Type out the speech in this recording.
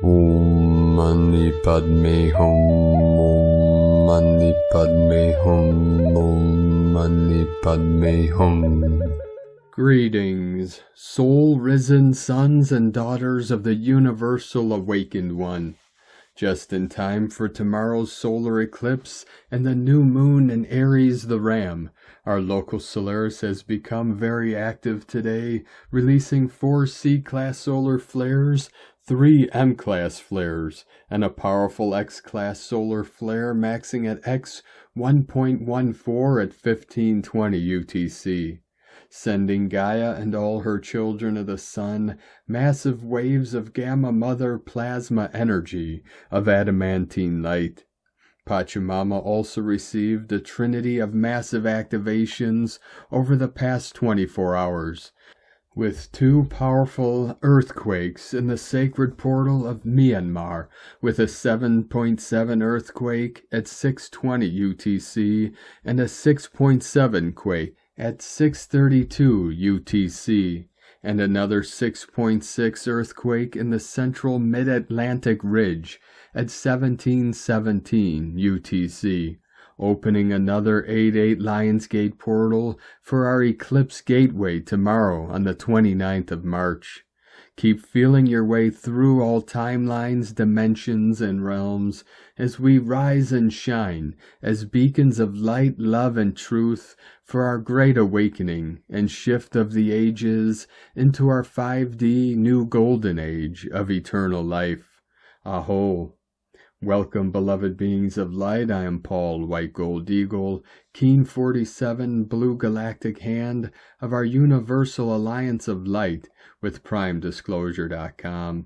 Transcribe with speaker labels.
Speaker 1: Om Mani Padme Hum. Om Mani Padme Hum. Om Mani Padme Hum. Greetings, soul-risen sons and daughters of the Universal Awakened One. Just in time for tomorrow's solar eclipse and the new moon in Aries the Ram, our local Solaris has become very active today, releasing 4 C-class solar flares, 3 M-class flares, and a powerful X-class solar flare maxing at X 1.14 at 1520 UTC. Sending Gaia and all her children of the sun massive waves of gamma mother plasma energy of adamantine light. Pachamama also received a trinity of massive activations over the past 24 hours, with 2 powerful earthquakes in the sacred portal of Myanmar, with a 7.7 earthquake at 6:20 UTC and a 6.7 quake at 6:32 UTC, and another 6.6 earthquake in the central mid-Atlantic ridge at 1717 UTC, opening another 8/8 Lionsgate portal for our Eclipse Gateway tomorrow on the 29th of March. Keep feeling your way through all timelines, dimensions, and realms as we rise and shine as beacons of light, love, and truth for our great awakening and shift of the ages into our 5D new golden age of eternal life. A'ho. Welcome, beloved beings of light. I am Paul, White Gold Eagle, Keen 47, Blue Galactic Hand of our Universal Alliance of Light with PrimeDisclosure.com.